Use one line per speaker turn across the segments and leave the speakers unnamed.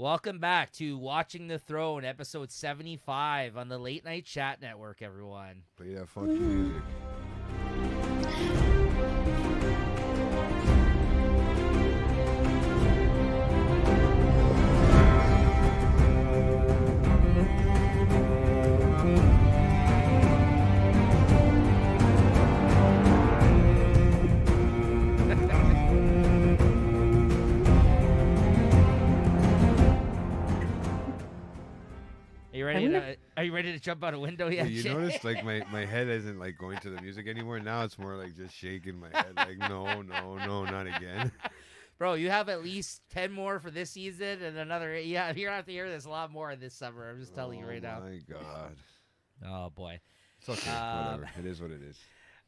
Welcome back to Watching the Throne, episode 75 on the Late Night Chat Network, everyone.
Play that funky music.
Are you ready to jump out a window
Yeah,
yet?
you
Jay?
notice like my head isn't like going to the music anymore. Now it's more like just shaking my head. Like no, not again.
Bro, you have at least 10 more for this season and another. Yeah, you're going to have to hear this a lot more this summer. I'm just telling you right now.
Oh my god.
Oh, boy.
It's okay. Whatever. It is what it is.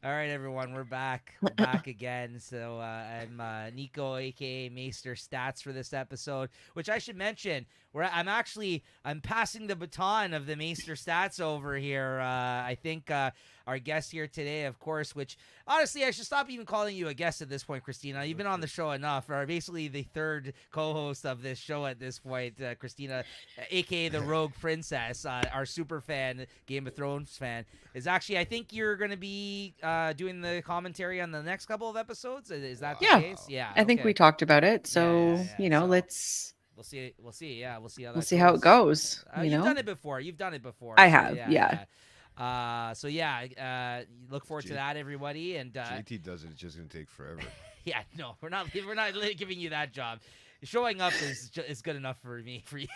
All right, everyone, we're back. We're back again. So I'm Nico, aka Maester Stats, for this episode, which I should mention. I'm passing the baton of the Maester Stats over here. I think our guest here today, of course, which honestly I should stop even calling you a guest at this point, Christina. You've been on the show enough. Or basically the third co-host of this show at this point, Christina, aka the Rogue Princess, our super fan, Game of Thrones fan, is actually. I think you're going to be doing the commentary on the next couple of episodes. Is that the case? Yeah,
I think we talked about it. So
So,
let's.
We'll see. Yeah, we'll see how
We'll see how it goes.
You've done it before.
I have. Yeah.
Look forward to that, everybody. And
JT does it. It's just gonna take forever.
yeah, no, we're not giving you that job. Showing up is good enough for me. For you.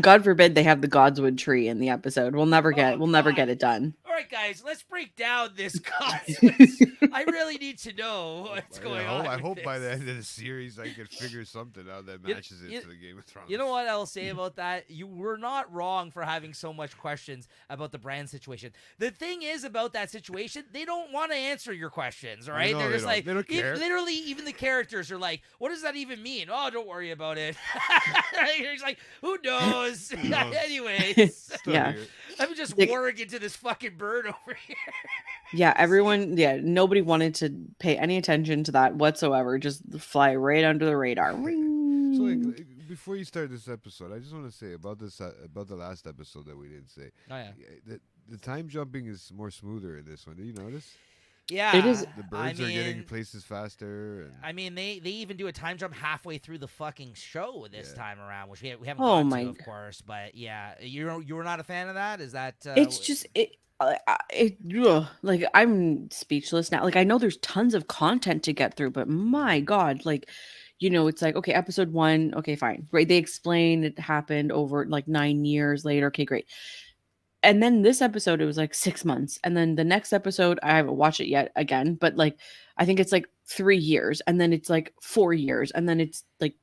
God forbid they have the Godswood tree in the episode. We'll never get it done.
All right, guys, let's break down this Godswood. I really need to know what's going on.
I hope by the end of the series I can figure something out that matches it to the Game of Thrones.
You know what I'll say about that? You were not wrong for having so much questions about the Bran situation. The thing is about that situation, they don't want to answer your questions, all right? They're just like,
they don't care.
Literally, even the characters are like, what does that even mean? Oh, don't worry about it. He's like, who knows? Anyways,
yeah.
I'm just warring into this fucking bird over here.
Yeah, everyone, nobody wanted to pay any attention to that whatsoever. Just fly right under the radar.
So, like, before you start this episode, I just want to say about the last episode that we didn't say.
Oh yeah,
the time jumping is more smoother in this one. Did you notice?
Yeah,
it is.
The birds are getting places faster. And
I mean, they even do a time jump halfway through the fucking show this time around, which we haven't gotten to, of course. But yeah, you were not a fan of that? Is that?
It's just like I'm speechless now. Like I know there's tons of content to get through, but my God, like. It's like, okay, episode 1, okay, fine. Right. They explain it happened over like 9 years later. Okay, great. And then this episode, it was like 6 months. And then the next episode, I haven't watched it yet again, but like, I think it's like 3 years. And then it's like 4 years. And then it's like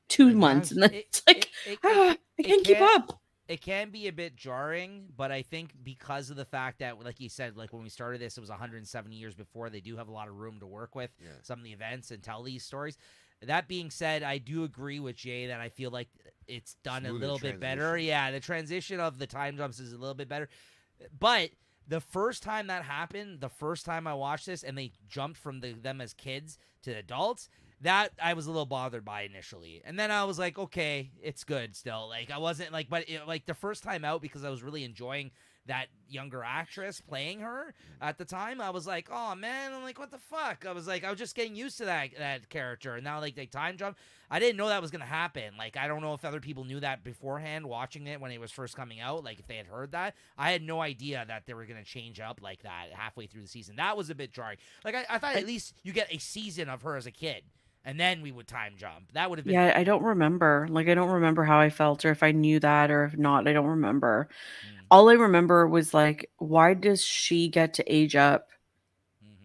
2 months. And then it's like, I can't keep up.
It can be a bit jarring, but I think because of the fact that, like you said, like when we started this, it was 170 years before. They do have a lot of room to work with some of the events and tell these stories. That being said, I do agree with Jay that I feel like it's done a little bit better. Yeah, the transition of the time jumps is a little bit better. But the first time that happened, the first time I watched this and they jumped from them as kids to adults, that I was a little bothered by initially. And then I was like, okay, it's good still. Like I wasn't like, but like the first time out, because I was really enjoying that younger actress playing her at the time, I was like, oh man, I'm like, what the fuck? I was just getting used to that character. And now like they time jump. I didn't know that was going to happen. Like, I don't know if other people knew that beforehand watching it when it was first coming out. Like if they had heard that, I had no idea that they were going to change up like that halfway through the season. That was a bit jarring. Like I thought at least you get a season of her as a kid. And then we would time jump. That would have been.
Yeah, I don't remember. Like, I don't remember how I felt or if I knew that or if not. I don't remember. All I remember was like, why does she get to age up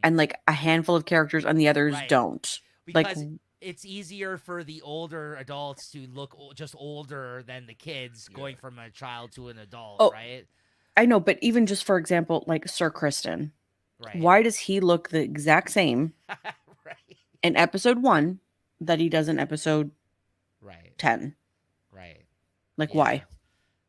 and like a handful of characters and the others don't?
Because it's easier for the older adults to look just older than the kids going from a child to an adult, right?
I know, but even just for example, like Sir Criston.
Right.
Why does he look the exact same in episode 1 that he does in episode 10?
Right.
Like, why?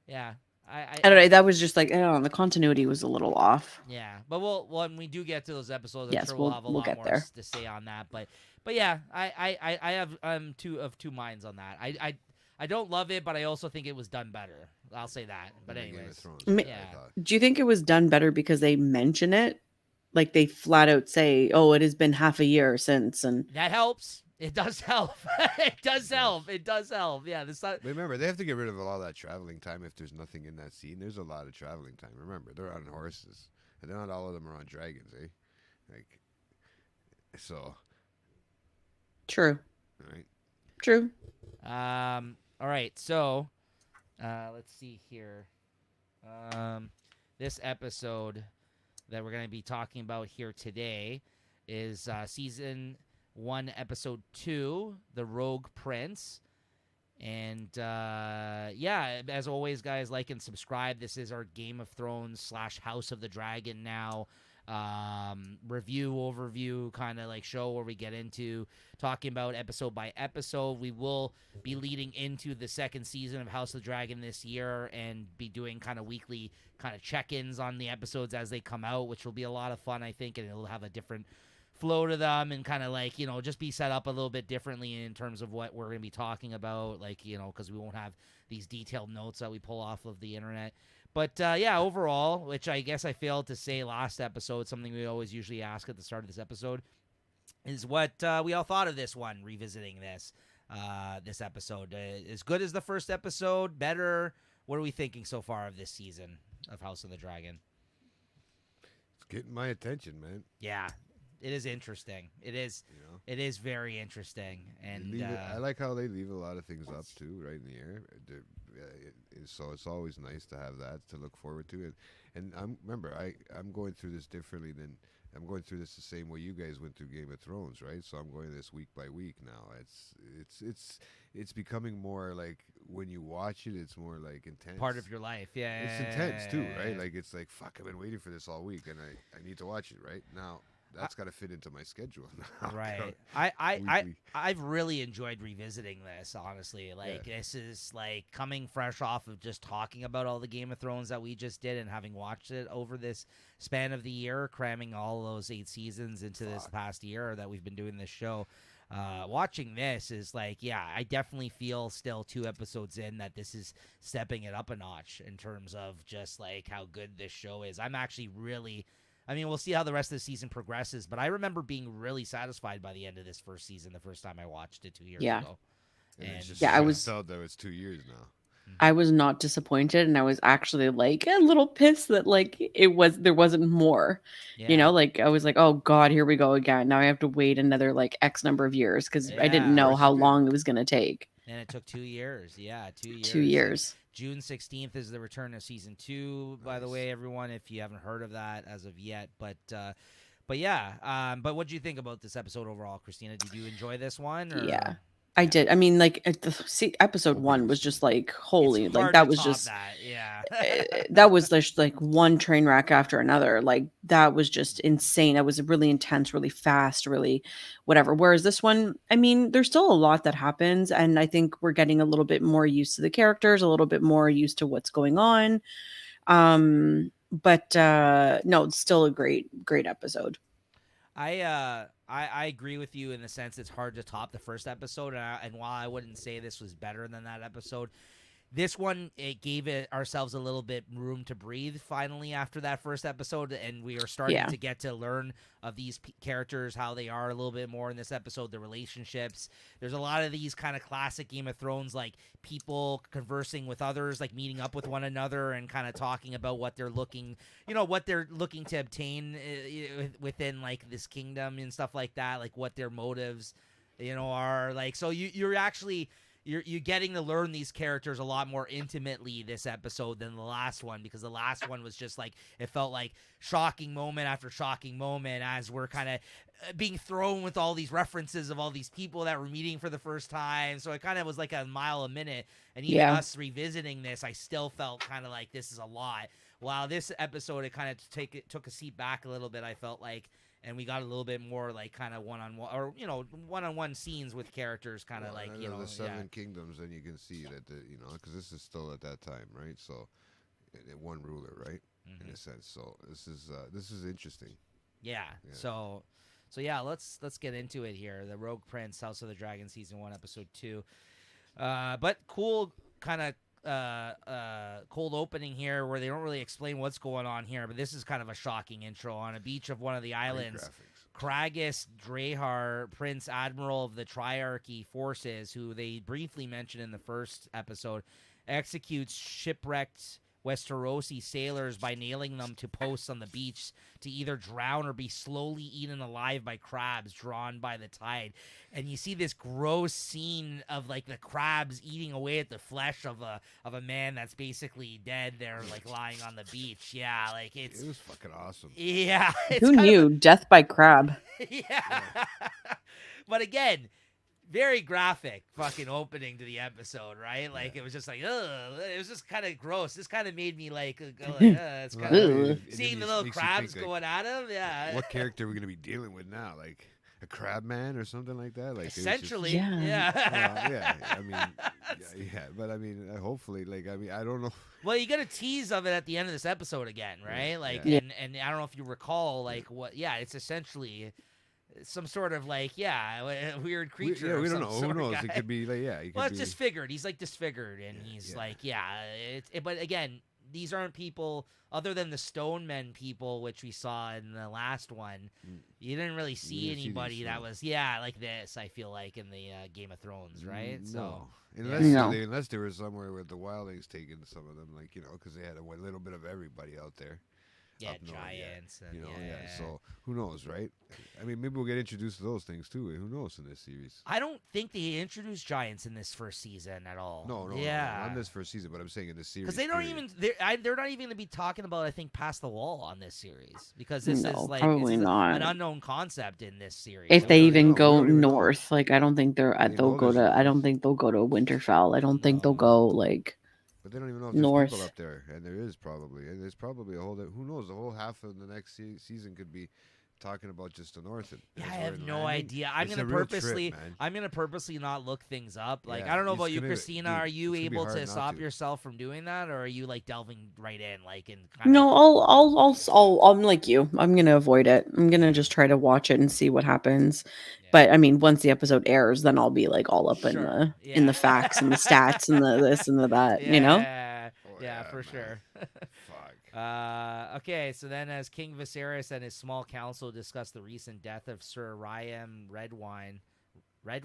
Yeah.
I don't know. That was just like, I don't know. The continuity was a little off.
Yeah. But when we do get to those episodes, I'm sure
we'll
have a lot
get
more
there
to say on that. But But yeah, I have two minds on that. I don't love it, but I also think it was done better. I'll say that. But
than Game of
anyways,
Thrones,
Ma-
I
yeah.
thought.
Do you think it was done better because they mention it? Like they flat out say, "Oh, it has been half a year since," and
That helps. It does help. It does
It
help.
does.
It does help. Yeah,
But remember, they have to get rid of a lot of that traveling time if there's nothing in that scene. There's a lot of traveling time. Remember, they're on horses, and not all of them are on dragons, eh? Like, so,
true,
right?
true.
All right. So, let's see here. This episode that we're going to be talking about here today is season 1, episode 2, The Rogue Prince. And yeah, as always, guys, like and subscribe. This is our Game of Thrones / House of the Dragon now review overview kind of like show where we get into talking about episode by episode. We will be leading into the second season of House of the Dragon this year and be doing kind of weekly kind of check-ins on the episodes as they come out, which will be a lot of fun, I think, and it'll have a different flow to them and kind of like, you know, just be set up a little bit differently in terms of what we're going to be talking about, like, you know, because we won't have these detailed notes that we pull off of the internet. But yeah, overall, which I guess I failed to say last episode, something we always usually ask at the start of this episode, is what we all thought of this one, revisiting this episode. As good as the first episode, better? What are we thinking so far of this season of House of the Dragon?
It's getting my attention, man.
Yeah, it is interesting. It is.
You know,
It is very interesting, and
I like how they leave a lot of things up too, right in the air. So it's always nice to have that to look forward to. And I'm going through this differently than I'm going through this the same way you guys went through Game of Thrones, right? So I'm going this week by week now. It's becoming more like when you watch it, it's more like intense.
part of your life. Yeah,
It's intense too, right? Like it's like fuck. I've been waiting for this all week, and I need to watch it right now. That's got to fit into my schedule now.
Right.
Weekly.
I've really enjoyed revisiting this, honestly. Like, this is like coming fresh off of just talking about all the Game of Thrones that we just did and having watched it over this span of the year, cramming all those 8 seasons into this past year that we've been doing this show. Watching this is like, yeah, I definitely feel still 2 episodes in that this is stepping it up a notch in terms of just like how good this show is. I'm actually really... I mean, we'll see how the rest of the season progresses, but I remember being really satisfied by the end of this first season, the first time I watched it 2 years ago.
And it's just
I was
out that it's 2 years now.
I was not disappointed, and I was actually like a little pissed that like there wasn't more.
Yeah.
You know, like I was like, oh God, here we go again. Now I have to wait another like X number of years because I didn't
Yeah.
know
Of course
how
you did.
long it was gonna take.
And it took 2 years. Yeah, 2 years.
2 years.
June 16th is the return of season 2, by the
Nice.
way, everyone, if you haven't heard of that as of yet. But yeah, but what did you think about this episode overall, Christina? Did you enjoy this one? Or?
Yeah. I did. I mean, like episode 1 was just like holy,
It's
like
hard
that
to
was
top
just
that. Yeah.
that was just like one train wreck after another. Like that was just insane. That was really intense, really fast, really whatever. Whereas this one, I mean, there's still a lot that happens, and I think we're getting a little bit more used to the characters, a little bit more used to what's going on. But no, it's still a great episode.
I agree with you in the sense it's hard to top the first episode, and while I wouldn't say this was better than that episode, this one, it gave ourselves a little bit room to breathe finally after that first episode, and we are starting to get to learn of these characters, how they are a little bit more in this episode, the relationships. There's a lot of these kind of classic Game of Thrones, like people conversing with others, like meeting up with one another and kind of talking about what they're looking to obtain within like this kingdom and stuff like that, like what their motives, are like. So you're actually... You're getting to learn these characters a lot more intimately this episode than the last one, because the last one was just like, it felt like shocking moment after shocking moment as we're kind of being thrown with all these references of all these people that we're meeting for the first time. So it kind of was like a mile a minute. And even us revisiting this, I still felt kind of like this is a lot. While this episode, it kind of took a seat back a little bit, I felt like. And we got a little bit more like kind of one-on-one or, one-on-one scenes with characters kind of
the Seven Kingdoms, and you can see that, because this is still at that time, right? So, one ruler, right?
Mm-hmm.
In a sense. So this is interesting.
Yeah. So So yeah, let's get into it here. The Rogue Prince, House of the Dragon, season 1, episode 2. But cool, kind of cold opening here where they don't really explain what's going on here. But this is kind of a shocking intro on a beach of one of the islands. Kragus Drahar, Prince Admiral of the Triarchy forces, who they briefly mentioned in the first episode, executes shipwrecked Westerosi sailors by nailing them to posts on the beach to either drown or be slowly eaten alive by crabs drawn by the tide. And you see this gross scene of like the crabs eating away at the flesh of a man that's basically dead there, like lying on the beach. Yeah, like it
was fucking awesome.
Yeah,
who knew death by crab?
Yeah. But again, very graphic fucking opening to the episode, right? Like, it was just like, ugh. It was just kind of gross. This kind of made me like, it's kind of seeing the little crabs think, going at him. Yeah.
What character are we going to be dealing with now? Like a crab man or something like that? Like
essentially,
just, yeah. I mean, but I mean, hopefully, like, I mean, I don't know.
Well, you get a tease of it at the end of this episode again, right?
Yeah,
like, and I don't know if you recall, like, what? Yeah, it's essentially some sort of like a weird creature.
We don't know. Who knows? It could be like
well, it's disfigured. He's like disfigured, and he's like but again, these aren't people other than the Stone Men people, which we saw in the last one. You didn't really see anybody that was like this. I feel like in the Game of Thrones, right?
No. Unless they were somewhere with the wildlings taking some of them, like because they had a little bit of everybody out there.
Yeah, giants. And,
So who knows, right? I mean, maybe we'll get introduced to those things too. Who knows in this series?
I don't think they introduced giants in this first season at all.
No, not in this first season, but I'm saying in this series.
Because they don't even they're not even going to be talking about, I think, Past the Wall on this series, because this is like
probably not
an unknown concept in this series.
If they even go north, like I don't think they'll go to. I don't think they'll go to Winterfell. I don't think they'll go like.
But they don't even know if there's
north.
People up there, and there is probably. And there's probably a whole. Who knows? The whole half of the next season could be talking about just the north.
Yeah, I have no idea. I'm gonna purposely not look things up. Like I don't know about you, Christina. Are you able to stop yourself from doing that, or are you like delving right in, like in?
No, I'm like you. I'm gonna avoid it. I'm gonna just try to watch it and see what happens. Yeah. But I mean, once the episode airs, then I'll be like all up in the facts and the stats and the this and the that.
Yeah, for sure. Okay, so then as King Viserys and his small council discuss the recent death of Sir Ryan Redwine, I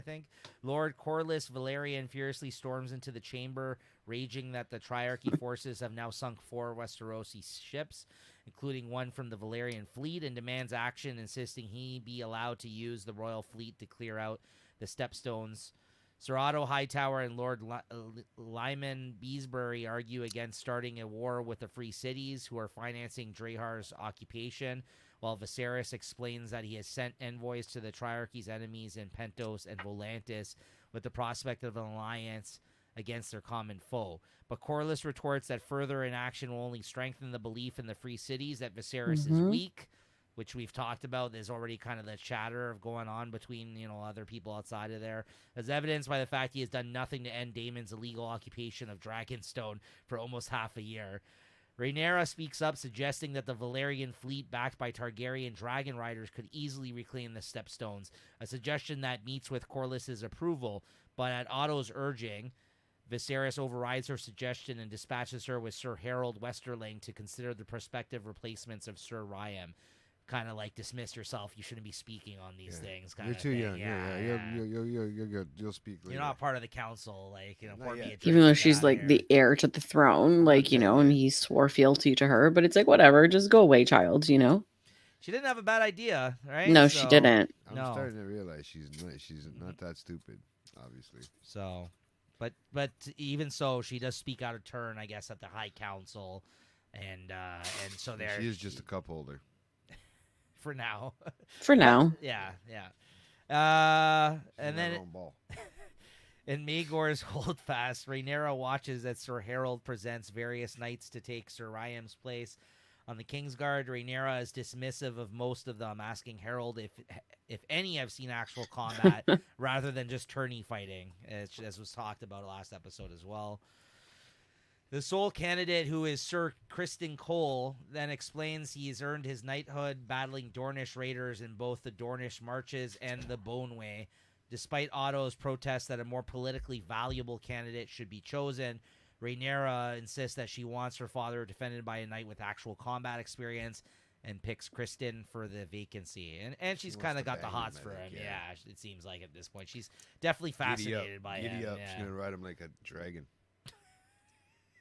think, Lord Corlys Valerian furiously storms into the chamber, raging that the Triarchy forces have now sunk 4 Westerosi ships, including one from the Valerian fleet, and demands action, insisting he be allowed to use the royal fleet to clear out the Stepstones. Sir Otto Hightower and Lord Lyman Beesbury argue against starting a war with the Free Cities, who are financing Drahar's occupation, while Viserys explains that he has sent envoys to the Triarchy's enemies in Pentos and Volantis with the prospect of an alliance against their common foe. But Corlys retorts that further inaction will only strengthen the belief in the Free Cities that Viserys is weak, which we've talked about. There's already kind of the chatter of going on between, other people outside of there, as evidenced by the fact he has done nothing to end Daemon's illegal occupation of Dragonstone for almost half a year. Rhaenyra speaks up, suggesting that the Valerian fleet backed by Targaryen dragon riders could easily reclaim the Stepstones, a suggestion that meets with Corlys' approval, but at Otto's urging, Viserys overrides her suggestion and dispatches her with Sir Harold Westerling to consider the prospective replacements of Sir Ryan. Kind of like dismiss yourself. You shouldn't be speaking on these things.
You're too young. You're good. You'll speak later.
You're not part of the council. Like,
even though she's like the heir to the throne, like, and he swore fealty to her, but it's like, whatever, just go away, child,
She didn't have a bad idea, right?
No, she didn't.
I'm starting to realize she's not that stupid, obviously.
So, but even so, she does speak out of turn, I guess, at the High Council, and so there.
She is just a cup holder.
For now. Yeah. And then in Maegor's Holdfast, Rhaenyra watches as Sir Harold presents various knights to take Sir Ryan's place on the Kingsguard. Rhaenyra is dismissive of most of them, asking Harold if any have seen actual combat rather than just tourney fighting, as was talked about last episode as well. The sole candidate, who is Sir Kristen Cole, then explains he's earned his knighthood battling Dornish raiders in both the Dornish marches and the Boneway. Despite Otto's protest that a more politically valuable candidate should be chosen, Rhaenyra insists that she wants her father defended by a knight with actual combat experience and picks Kristen for the vacancy. And she's kind of got the hots for him. Yeah, it seems like at this point. She's definitely fascinated by him.
She's going to ride him like a dragon.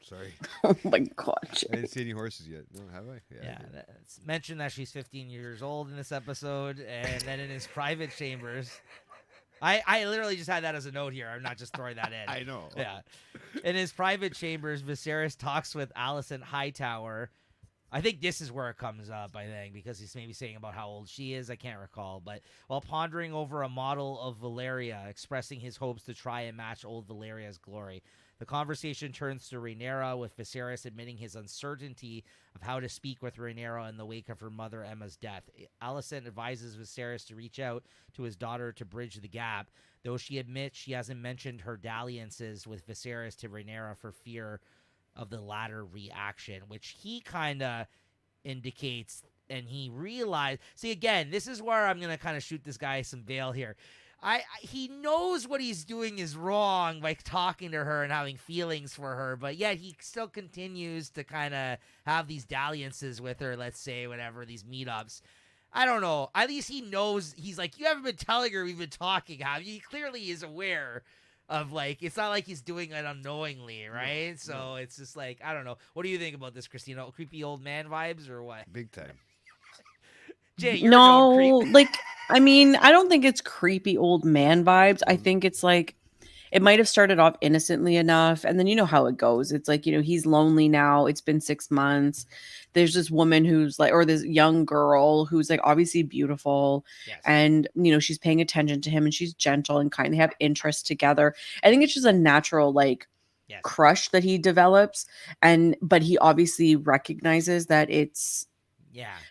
Sorry.
Oh my God.
I didn't see any horses yet. No, have I?
Yeah. It's mentioned that she's 15 years old in this episode, and then in his private chambers. I literally just had that as a note here. I'm not just throwing that in.
I know.
Yeah. In his private chambers, Viserys talks with Alicent Hightower. I think this is where it comes up, because he's maybe saying about how old she is. I can't recall. But while pondering over a model of Valyria, expressing his hopes to try and match old Valyria's glory. The conversation turns to Rhaenyra, with Viserys admitting his uncertainty of how to speak with Rhaenyra in the wake of her mother Emma's death. Alicent advises Viserys to reach out to his daughter to bridge the gap, though she admits she hasn't mentioned her dalliances with Viserys to Rhaenyra for fear of the latter reaction, which he kind of indicates, and he realized. See, again, this is where I'm going to kind of shoot this guy some bail here. He knows what he's doing is wrong by talking to her and having feelings for her, but yet he still continues to kind of have these dalliances with her, let's say, whatever, these meetups. I don't know. At least he knows. He's like, you haven't been telling her we've been talking, have you? He clearly is aware of, like, it's not like he's doing it unknowingly, right? So it's just like, I don't know. What do you think about this, Christina? Creepy old man vibes or what?
Big time.
Jay, you're
no, like, I mean, I don't think it's creepy old man vibes. I think it's like, it might have started off innocently enough. And then you know how it goes. It's like, he's lonely now. It's been 6 months. There's this woman who's like, or this young girl who's like obviously beautiful.
Yes.
And, she's paying attention to him and she's gentle and kind of have interests together. I think it's just a natural, like, crush that he develops. But he obviously recognizes that it's,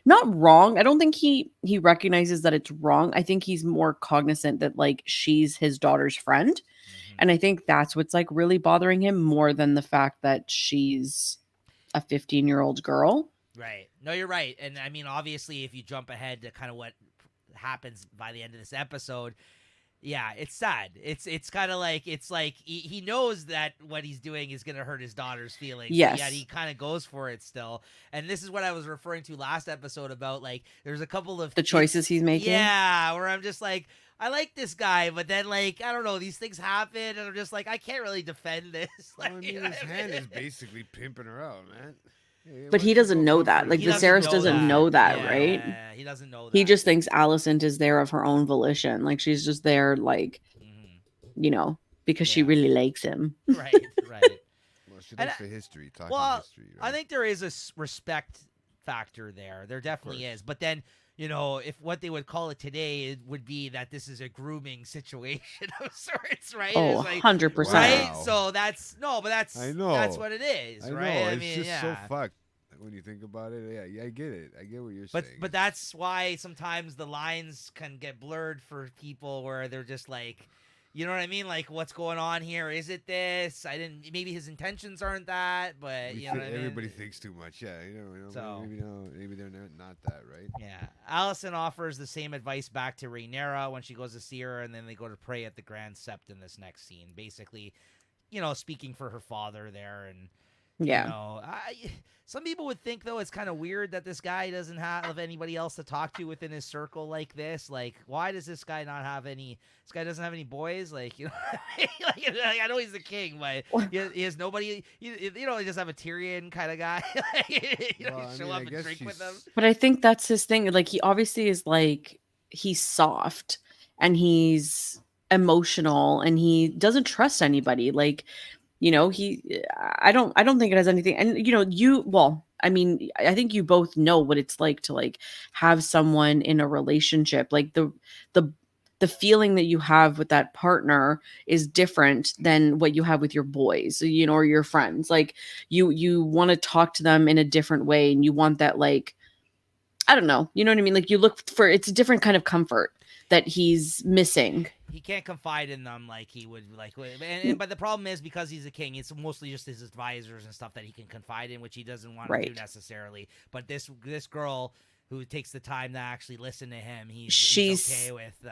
not wrong. I don't think he recognizes that it's wrong. I think he's more cognizant that, like, she's his daughter's friend. Mm-hmm. And I think that's what's, like, really bothering him more than the fact that she's a 15-year-old girl.
Right. No, you're right. And I mean, obviously, if you jump ahead to kind of what happens by the end of this episode, it's sad. It's kind of like, he knows that what he's doing is going to hurt his daughter's feelings.
Yes.
Yet he kind of goes for it still. And this is what I was referring to last episode about, like, there's a couple of
the choices he's making.
Yeah, where I'm just like, I like this guy, but then, like, I don't know, these things happen, and I'm just like, I can't really defend this. Like,
well, I mean, his hand is basically pimping her out, man.
But he doesn't know that. Like, Viserys doesn't know that, right?
Yeah, he doesn't know that.
He just thinks Alicent is there of her own volition. Like, she's just there, like, because she really likes him.
Right.
Well, she likes the history, history.
Right?
I
think there is a respect factor there. There definitely is. But then, if what they would call it today, it would be that this is a grooming situation of sorts, right?
Oh,
like,
100%.
Right?
Wow.
So that's
I know.
That's what it is,
I
right?
know.
I
It's
mean,
just so fucked when you think about it. Yeah, I get it. I get what you're saying.
But that's why sometimes the lines can get blurred for people where they're just like, you know what I mean? Like, what's going on here? Is it this? Maybe his intentions aren't that, but you know what I mean?
Everybody thinks too much. Yeah,
So,
maybe they're not that, right?
Yeah. Alicent offers the same advice back to Rhaenyra when she goes to see her, and then they go to pray at the Grand Sept in this next scene. Basically, speaking for her father there, and some people would think, though, it's kind of weird that this guy doesn't have anybody else to talk to within his circle like this. Like, why does this guy not have any? This guy doesn't have any boys. Like, I know he's the king, but he has nobody. He just have a Tyrion kind of guy. Show up and drink with them.
But I think that's his thing. Like, he obviously is like, he's soft and he's emotional and he doesn't trust anybody. Like, I don't think it has anything. And, I think you both know what it's like to, like, have someone in a relationship. Like, the feeling that you have with that partner is different than what you have with your boys, or your friends. Like, you want to talk to them in a different way, and you want that, like, I don't know. You know what I mean? Like, you look for, it's a different kind of comfort that he's missing
he can't confide in them like he would like. But the problem is because he's a king, it's mostly just his advisors and stuff that he can confide in, which he doesn't want to do necessarily. But this girl who takes the time to actually listen to him, he's okay with.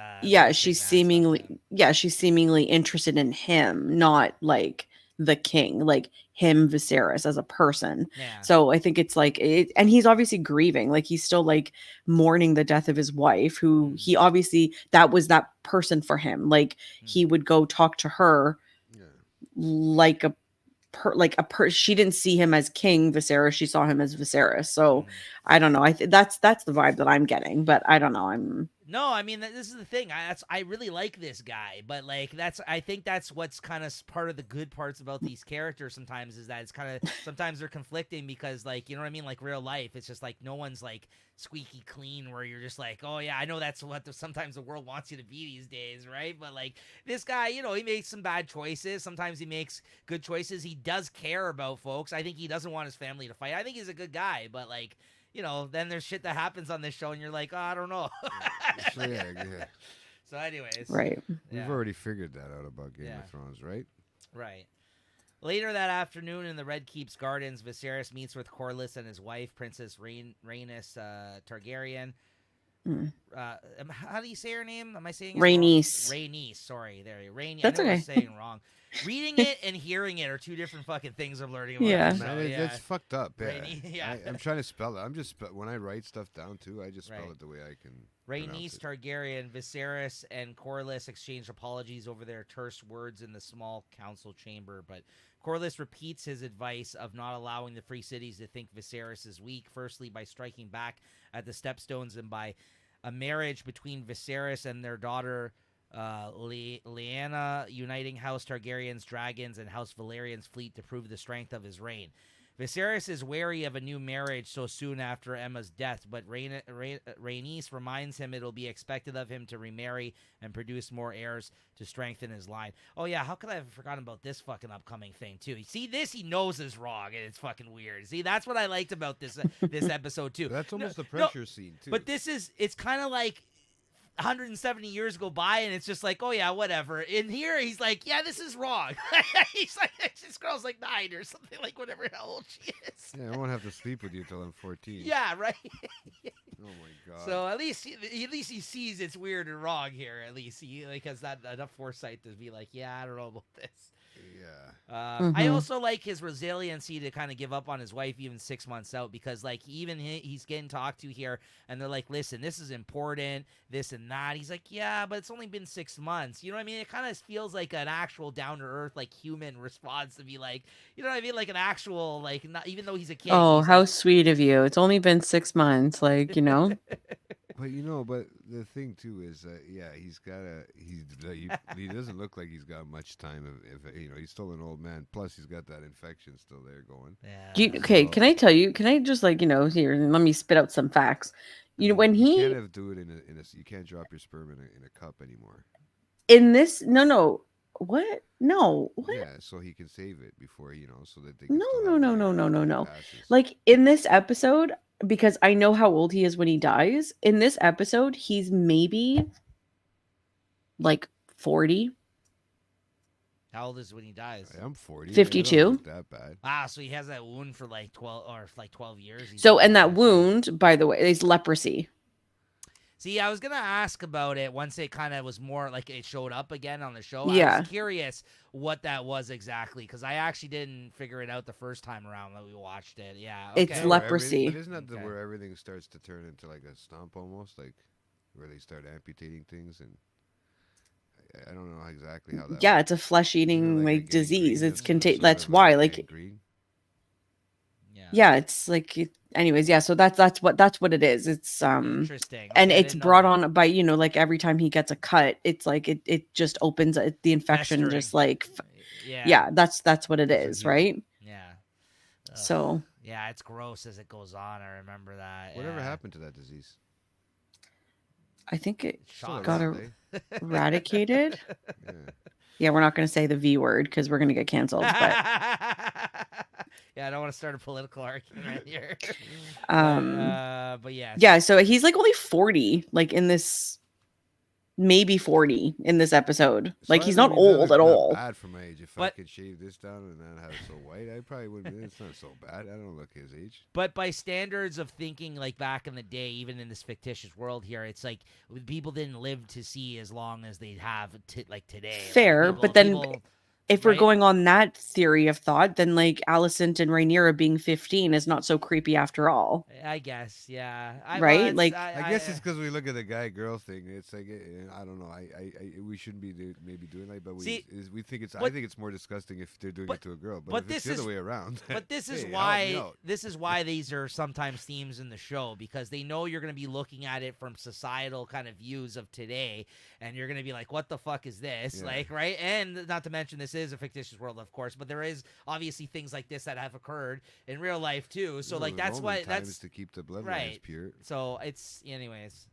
She's seemingly interested in him, not like the king, like him, Viserys, as a person.
Yeah.
So I think it's like and he's obviously grieving, like he's still like mourning the death of his wife, who he obviously, that was that person for him. Like he would go talk to her like she didn't see him as King Viserys, she saw him as Viserys. So I don't know. That's the vibe that I'm getting, but I don't know.
No, I mean, this is the thing. I really like this guy, but like I think that's what's kind of part of the good parts about these characters. Sometimes is that it's kind of sometimes they're conflicting because like, you know what I mean, like real life, it's just like no one's like squeaky clean where you're just like, oh yeah, I know that's what sometimes the world wants you to be these days, right? But like this guy, you know, he makes some bad choices. Sometimes he makes good choices. He does care about folks. I think he doesn't want his family to fight. I think he's a good guy, but like, you know, then there's shit that happens on this show, and you're like, oh, I don't know. So, anyways,
right?
We've already figured that out about Game of Thrones, right?
Right. Later that afternoon, in the Red Keep's gardens, Viserys meets with Corlys and his wife, Princess Rhaenys Targaryen. How do you say her name? Am I saying it
Rhaenys?
Rhaenys. Sorry, there you. Rhaenys.
That's okay.
I was saying wrong. Reading it and hearing it are two different fucking things I'm learning about.
Yeah,
that's fucked up.
Yeah.
I'm trying to spell it. I'm just when I write stuff down too, I just spell it the way I can.
Rhaenys Targaryen, Viserys, and Corlys exchange apologies over their terse words in the small council chamber, but Corlys repeats his advice of not allowing the Free Cities to think Viserys is weak, firstly by striking back at the Stepstones and by a marriage between Viserys and their daughter Lyanna, uniting House Targaryen's dragons and House Valerian's fleet to prove the strength of his reign. Viserys is wary of a new marriage so soon after Emma's death, but Rhaenys reminds him it'll be expected of him to remarry and produce more heirs to strengthen his line. Oh yeah, how could I have forgotten about this fucking upcoming thing too? See, this he knows is wrong, and it's fucking weird. See, that's what I liked about this episode too.
That's almost the pressure scene too.
But it's kind of like 170 years go by and it's just like, oh yeah, whatever. In here he's like, yeah, this is wrong. He's like, this girl's like 9 or something, like whatever how old she is.
Yeah, I won't have to sleep with you till I'm 14.
Yeah, right.
Oh my god.
So at least he sees it's weird and wrong here. At least he like has that enough foresight to be like, yeah, I don't know about this.
Yeah.
I also like his resiliency to kind of give up on his wife even 6 months out, because like even he's getting talked to here and they're like, listen, this is important, this and that. He's like, yeah, but it's only been 6 months. You know what I mean? It kind of feels like an actual down to earth, like human response to be like, you know what I mean? Like an actual, like, not even though he's a kid.
Oh, how
like,
sweet of you. It's only been 6 months. Like, you know,
But the thing too is, he doesn't look like he's got much time. If you know, he's still an old man. Plus, he's got that infection still there going.
Yeah. Can I tell you? Can I just like, you know, here, let me spit out some facts. You know, when
you
he
can't do it you can't drop your sperm in a cup anymore.
In this, no, what? No, what?
Yeah, so he can save it before, you know, so that they.
No. Like in this episode, because I know how old he is when he dies. In this episode, he's maybe like 40.
How old is when he dies?
I'm 40.
52.
It doesn't look that bad.
So he has that wound for like 12 years.
So, and that wound, by the way, is leprosy.
See, I was going to ask about it once it kind of was more like it showed up again on the show.
Yeah.
I was curious what that was exactly, because I actually didn't figure it out the first time around that we watched it. Yeah. Okay.
It's leprosy.
But isn't that where everything starts to turn into like a stump almost? Like where they start amputating things? And I don't know exactly how that
it's a flesh-eating like disease. It's contagious. That's
like
why. Like,
gangrene?
yeah, it's like, anyways, yeah. So that's what it is. It's
interesting,
and it's brought on by, you know, like every time he gets a cut, it's like it just opens the infection. Festering. Just like, yeah, that's what it is, right?
Yeah.
So
yeah, it's gross as it goes on. I remember that.
Whatever happened to that disease?
I think it got eradicated. Yeah, we're not going to say the V word because we're going to get canceled. But
yeah, I don't want to start a political argument right here. But yeah.
Yeah, so he's like only 40, like in this maybe 40 in this episode.
So
Like
I
he's not
mean, that
old
looks
at
not
all.
bad for my age. If I
But-
could shave this down and not have it so white, I probably wouldn't. It's not so bad. I don't look his age.
But by standards of thinking, like back in the day, even in this fictitious world here, it's like people didn't live to see as long as they have like today. Like,
Fair, but then if we're
right?
going on that theory of thought, then like Alicent and Rhaenyra being 15 is not so creepy after all.
I guess, yeah.
Right? Like-
I guess it's because we look at the guy-girl thing. It's like I don't know. We shouldn't be maybe doing that, but we think it's. I
but-
think it's more disgusting if they're doing
but-
it to a girl. But
but
if it's
this
the other
is-
way around.
But this is
hey, help me
why
out.
these are sometimes themes in the show, because they know you're going to be looking at it from societal kind of views of today, and you're going to be like, what the fuck is this?
Yeah.
Like, right? And not to mention, this is a fictitious world, of course, but there is obviously things like this that have occurred in real life too. So
Well,
like
the
that's
Roman
why
times
that's
to keep the bloodlines
right.
pure.
So it's anyways.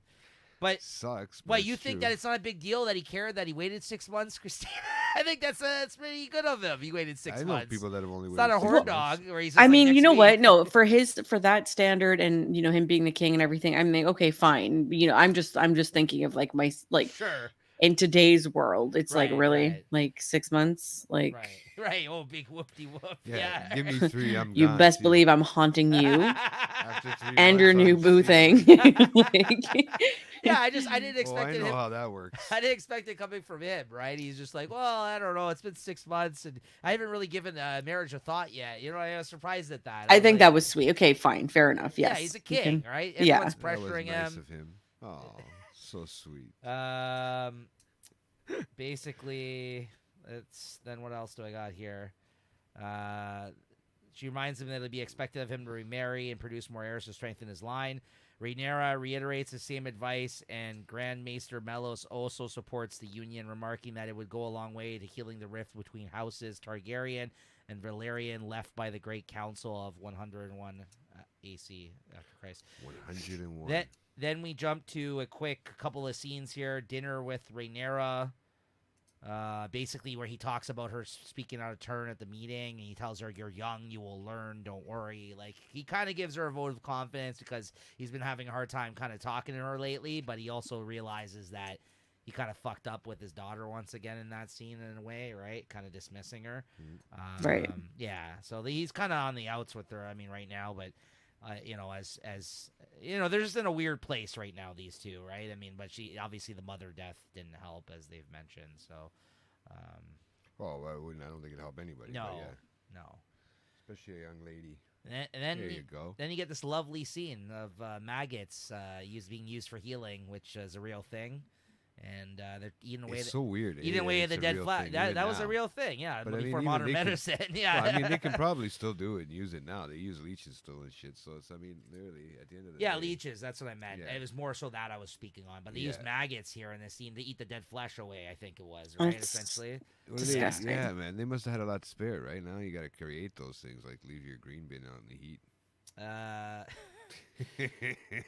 But
Sucks. But
why
it's
you think
true.
that it's not a big deal that he cared that he waited 6 months, Christina? I think that's pretty good of him. He waited 6
I know
months.
people that have only
It's
waited
not a
6
horn
months.
dog where he's. Just
I
like,
mean,
next
you know
week.
what? No, for that standard and him being the king and everything, I'm like, okay, fine. I'm just thinking of like my
Sure.
in today's world, it's like
Right,
really
right.
like 6 months, like
Right. Oh, big whoop-de-whoop.
Yeah,
Yeah.
give me 3. I'm
you
gone.
best
See,
believe I'm haunting you
after 3
and your
months,
new
I'm
boo
seeing
thing.
it.
Like,
Yeah, I didn't
Oh,
expect
I
it.
know how that works.
I didn't expect it coming from him, right? He's just like, well, I don't know. It's been 6 months, and I haven't really given marriage a thought yet. I was surprised at that.
I
was
think
like,
that was sweet. Okay, fine, fair enough. Yes,
Yeah, he's a
you
king,
can-
right?
yeah.
Everyone's
That was
pressuring
nice
him.
of him. Oh, so sweet.
Basically, then what else do I got here? She reminds him that it'll be expected of him to remarry and produce more heirs to strengthen his line. Rhaenyra reiterates the same advice, and Grand Maester Melos also supports the union, remarking that it would go a long way to healing the rift between houses Targaryen and Valyrian left by the Great Council of 101 AC after Christ.
101.
Then we jump to a quick couple of scenes here. Dinner with Rhaenyra. Basically where he talks about her speaking out of turn at the meeting, and he tells her, you're young, you will learn, don't worry. Like, he kind of gives her a vote of confidence because he's been having a hard time kind of talking to her lately, but he also realizes that he kind of fucked up with his daughter once again in that scene in a way, right? Kind of dismissing her.
Right.
Yeah, so he's kind of on the outs with her, I mean, right now, but as they're just in a weird place right now, these two, right? I mean, but she obviously the mother death didn't help, as they've mentioned. So,
Oh, I don't think it'd help anybody.
no,
But yeah,
no.
especially a young lady.
And then
There you go.
then you get this lovely scene of maggots being used for healing, which is a real thing, and they're eating away.
It's so weird.
Eating away
It's
the
a
dead
real
flesh.
thing,
That
even
was a
now.
real thing, yeah.
But I mean,
before
even
modern
they can-
medicine, yeah.
Well, I mean, they can probably still do it and use it now. They use leeches still and shit. So it's, I mean, literally at the end of the
Yeah,
day,
leeches. That's what I meant.
Yeah.
It was more so that I was speaking on. But they used
Yeah.
maggots here in this scene to eat the dead flesh away, I think it was, right?
That's
Essentially.
What do
disgusting.
yeah, man, they must have had a lot to spare. Right now, you got to create those things, like leave your green bin out in the heat.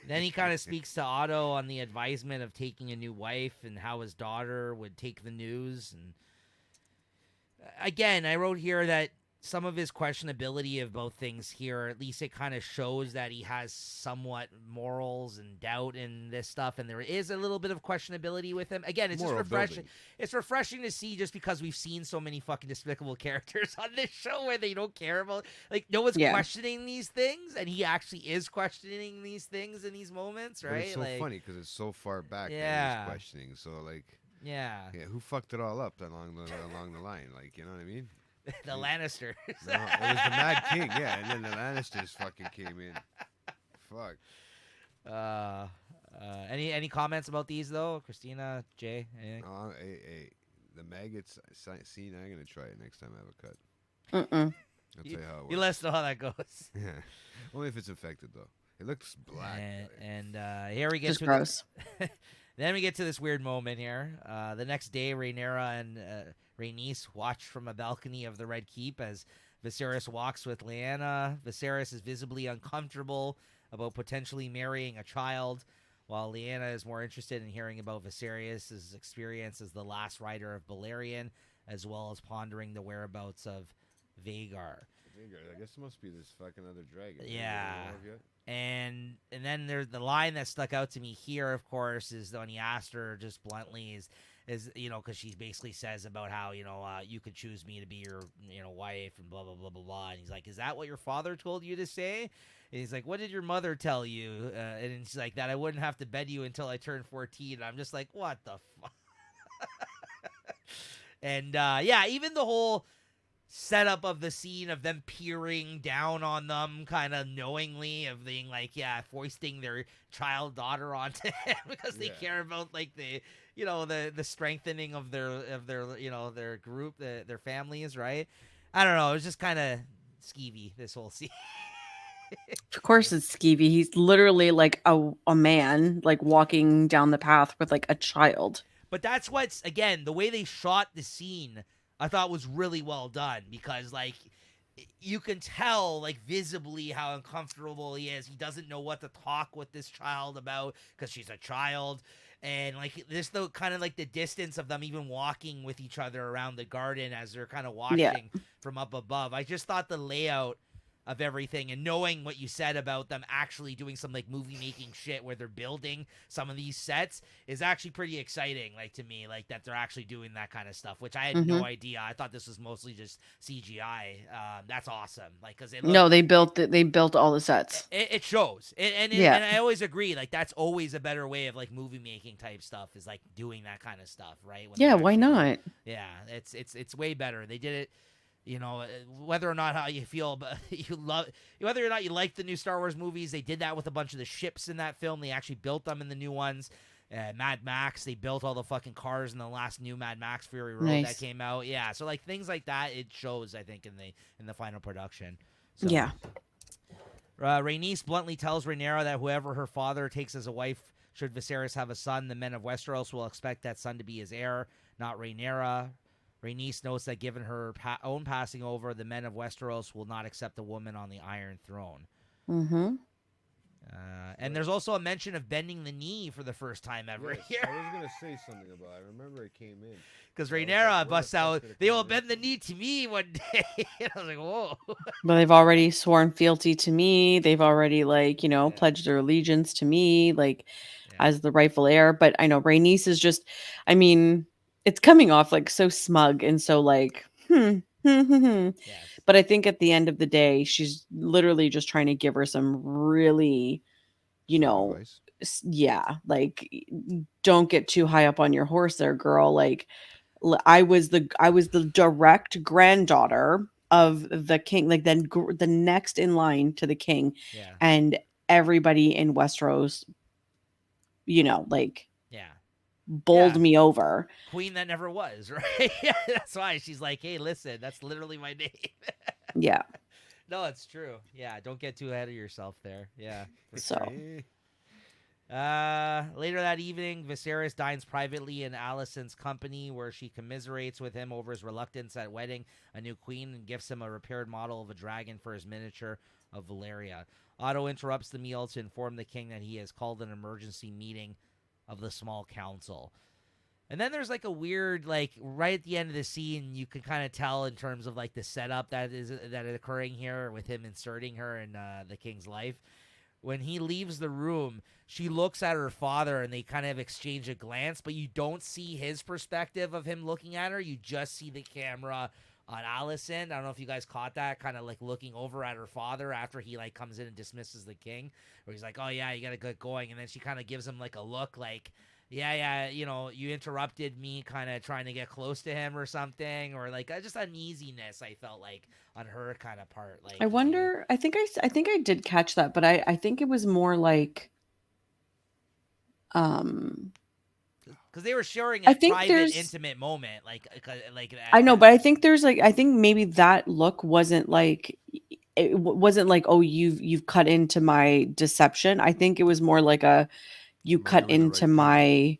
Then he kind of speaks to Otto on the advisement of taking a new wife and how his daughter would take the news. And again, I wrote here that some of his questionability of both things here, at least it kind of shows that he has somewhat morals and doubt in this stuff, and there is a little bit of questionability with him. Again, it's
Moral
just refreshing.
building.
It's refreshing to see, just because we've seen so many fucking despicable characters on this show where they don't care about, like, no one's
Yeah.
questioning these things, and he actually is questioning these things in these moments,
But
right?
it's so
like,
funny because it's so far back
Yeah.
that he's questioning. So like,
yeah,
yeah, who fucked it all up along the line? Like, you know what I mean?
the Lannisters.
No, it was the Mad King, yeah, and then the Lannisters fucking came in. Fuck.
Any comments about these though, Christina, Jay? Anything?
Hey, the maggots scene. I'm gonna try it next time I have a cut.
Mm-mm.
I'll tell you how it works.
You let us know how that goes.
Yeah, only if it's infected though. It looks black.
And here we get
Just
to
gross.
then we get to this weird moment here. The next day, Rhaenyra and Rhaenys watch from a balcony of the Red Keep as Viserys walks with Lyanna. Viserys is visibly uncomfortable about potentially marrying a child, while Lyanna is more interested in hearing about Viserys' experience as the last rider of Balerion, as well as pondering the whereabouts of Vhagar.
I guess it must be this fucking other dragon.
Yeah. And then there's the line that stuck out to me here, of course, is when he asked her just bluntly is because she basically says about how you could choose me to be your wife and blah blah blah blah blah, and he's like, is that what your father told you to say? And he's like, what did your mother tell you? And she's like, that I wouldn't have to bed you until I turned 14. And I'm just like, what the fuck? And even the whole setup of the scene of them peering down on them kind of knowingly, of being like, foisting their child daughter onto him because they care about like the the strengthening of their their group, their families, right? I don't know, it was just kind of skeevy, this whole scene.
Of course it's skeevy. He's literally like a man like walking down the path with like a child.
But that's what's, again, the way they shot the scene, I thought was really well done, because like you can tell like visibly how uncomfortable he is. He doesn't know what to talk with this child about because she's a child. And like this, the kind of like the distance of them even walking with each other around the garden as they're kind of watching from up above. I just thought the layout of everything, and knowing what you said about them actually doing some like movie making shit where they're building some of these sets is actually pretty exciting, like to me, like that they're actually doing that kind of stuff, which I had no idea. I thought this was mostly just CGI. That's awesome, like because
they built all the sets.
It shows, and I always agree, like that's always a better way of like movie making type stuff, is like doing that kind of stuff, right?
Why not?
Yeah, it's way better. They did it. Whether or not how you feel, but whether or not you like the new Star Wars movies, they did that with a bunch of the ships in that film. They actually built them in the new ones. Mad Max, they built all the fucking cars in the last new Mad Max Fury Road that came out. Yeah, so like things like that, it shows, I think, in the final production. So,
yeah.
Rhaenys bluntly tells Rhaenyra that whoever her father takes as a wife, should Viserys have a son, the men of Westeros will expect that son to be his heir, not Rhaenyra. Rhaenys notes that given her own passing over, the men of Westeros will not accept a woman on the Iron Throne.
Mm-hmm.
And there's also a mention of bending the knee for the first time ever here.
I was going to say something about it. I remember it came in.
Because Rhaenyra busts out, they will bend the knee to me one day. And I was like, whoa.
But they've already sworn fealty to me. They've already, like, pledged their allegiance to me, like, as the rightful heir. But I know Rhaenys is just, I mean, it's coming off like so smug and so like, Yes. But I think at the end of the day, she's literally just trying to give her some really,
Advice.
like, don't get too high up on your horse there, girl. Like, I was the direct granddaughter of the king, like then the next in line to the king, and everybody in Westeros, like, bowled me over.
Queen that never was, right? That's why she's like, hey, listen, that's literally my name.
Yeah.
No, it's true. Yeah, don't get too ahead of yourself there. Yeah.
So.
Later that evening, Viserys dines privately in Alicent's company, where she commiserates with him over his reluctance at wedding a new queen and gifts him a repaired model of a dragon for his miniature of Valyria. Otto interrupts the meal to inform the king that he has called an emergency meeting of the small council. And then there's like a weird, like right at the end of the scene, you can kind of tell in terms of like the setup that is occurring here with him inserting her in the king's life. When he leaves the room, she looks at her father and they kind of exchange a glance, but you don't see his perspective of him looking at her. You just see the camera on Alicent. I don't know if you guys caught that, kind of like looking over at her father after he like comes in and dismisses the king, where he's like, oh yeah, you gotta get going. And then she kind of gives him like a look like, yeah, you interrupted me kind of trying to get close to him or something, or like just uneasiness I felt like on her kind of part. Like,
I wonder, I think I did catch that, but I think it was more like,
because they were sharing a private, intimate moment, like
I know, but I think there's like, I think maybe that look wasn't like, it wasn't like, oh, you've cut into my deception. I think it was more like you cut into my,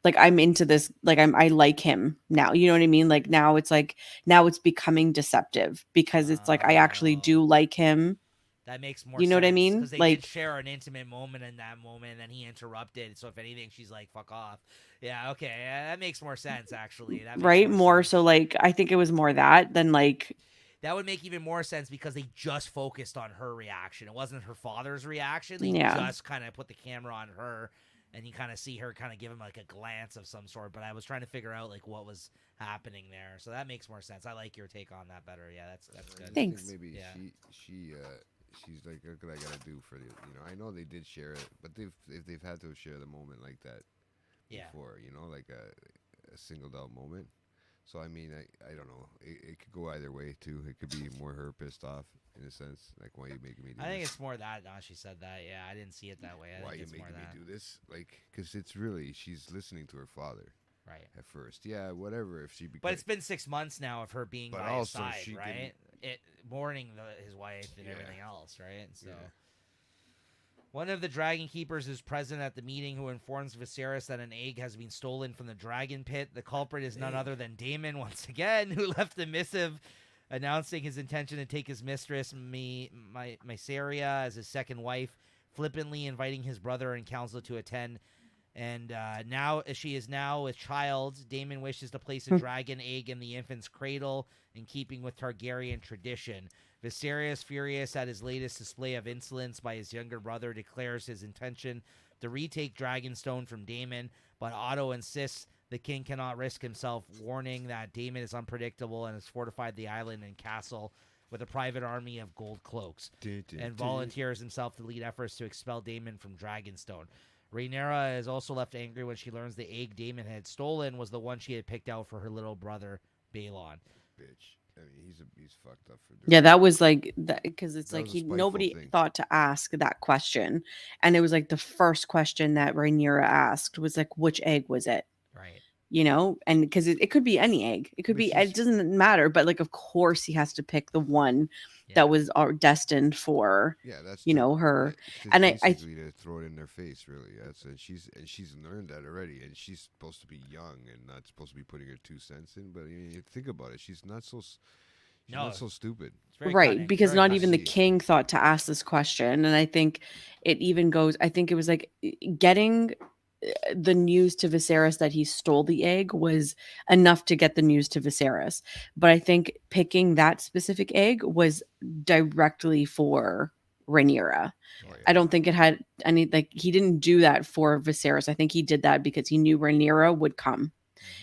like, I'm into this, like I like him now. You know what I mean? Like now it's becoming deceptive because it's like I actually do like him.
That makes more
sense. You know what I mean?
Because they did share an intimate moment in that moment, and then he interrupted. So if anything, she's like, fuck off. Yeah, okay. That makes more sense, actually. That makes
more sense. So, like, I think it was more that than, like...
that would make even more sense because they just focused on her reaction. It wasn't her father's reaction. They just kind of put the camera on her, and you kind of see her kind of give him like a glance of some sort. But I was trying to figure out like what was happening there, so that makes more sense. I like your take on that better. Yeah, that's good.
Thanks.
Maybe she's like, what could I gotta do for the? I know they did share it, but if they've had to share the moment like that before, like a singled out moment. So I mean, I don't know. It could go either way too. It could be more her pissed off in a sense, like, why are you making me do this?
I think it's more that. She said that. Yeah, I didn't see it that way.
Why are you making me do this? Like, because it's really, she's listening to her father.
Right.
At first, yeah, whatever. If she became,
but it's been 6 months now of her being by his side, right? Mourning his wife and everything else, right? So. Yeah. One of the Dragon Keepers is present at the meeting who informs Viserys that an egg has been stolen from the Dragon Pit. The culprit is none other than Daemon, once again, who left a missive announcing his intention to take his mistress, Mysaria, as his second wife, flippantly inviting his brother and council to attend. And now, she is now with child. Daemon wishes to place a dragon egg in the infant's cradle, in keeping with Targaryen tradition. Viserys, furious at his latest display of insolence by his younger brother, declares his intention to retake Dragonstone from Daemon, but Otto insists the king cannot risk himself, warning that Daemon is unpredictable and has fortified the island and castle with a private army of gold cloaks, and volunteers himself to lead efforts to expel Daemon from Dragonstone. Rhaenyra is also left angry when she learns the egg Daemon had stolen was the one she had picked out for her little brother, Balon.
Bitch. I mean, he's fucked up for doing
that. That was like that, because it's
that
like nobody thought to ask that question, and it was like the first question that Rhaenyra asked was like, which egg was it?
Right.
And because it could be any egg, it could be, it doesn't matter, but like, of course he has to pick the one that was destined for
that's
her. And I
to throw it in their face, really. And she's learned that already, and she's supposed to be young and not supposed to be putting her 2 cents in, but you think about it, she's not so stupid,
right?
Cunning.
Because
very
not
cunning.
even the king thought to ask this question. And I think it even goes, I think it was like getting the news to Viserys that he stole the egg was enough to get the news to Viserys. But I think picking that specific egg was directly for Rhaenyra. I don't think it had any, like, he didn't do that for Viserys. I think he did that because he knew Rhaenyra would come,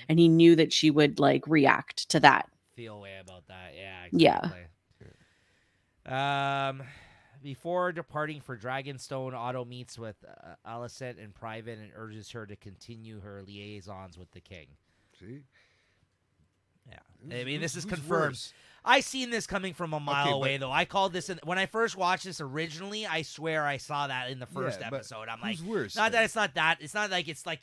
and he knew that she would like react to that.
Feel a way about that. Yeah. Exactly.
Yeah.
Before departing for Dragonstone, Otto meets with Alicent in private and urges her to continue her liaisons with the king.
See?
Yeah. I mean, this is confirmed. Worse? I seen this coming from a mile away, though. I called this when I first watched this originally. I swear I saw that in the first episode. I'm like,
worse?
Not that it's not that. It's not like it's like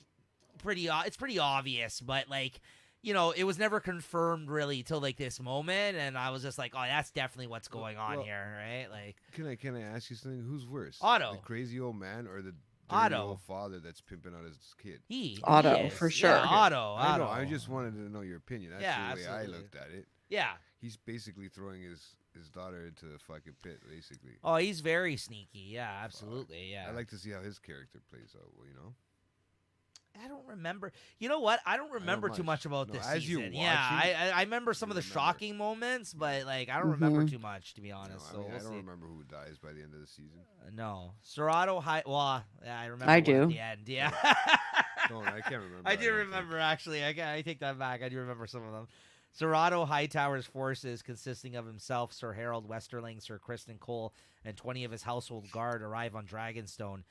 pretty. It's pretty obvious, but like. It was never confirmed really till like this moment, and I was just like, "Oh, that's definitely what's going on here, right?" Like,
can I ask you something? Who's worse,
Otto,
the crazy old man, or the
Otto
old father that's pimping out his kid?
Otto, for sure.
Yeah, Otto.
I know. I just wanted to know your opinion. That's the way
absolutely.
I looked at it.
Yeah,
he's basically throwing his daughter into the fucking pit, basically.
Oh, he's very sneaky. Yeah, absolutely. Yeah,
I like to see how his character plays out.
I don't remember. You know what? I don't remember too much about this
as
season.
You
I remember some of the shocking moments, but like I don't remember too much, to be honest.
No,
I
don't remember who dies by the end of the season.
No, Serrato High. Well, yeah, I remember.
I do.
At the end, yeah.
No, I can't remember.
I do remember actually. I take that back. I do remember some of them. Serrato Hightower's forces, consisting of himself, Sir Harold Westerling, Sir Criston Cole, and 20 of his household guard, arrive on Dragonstone.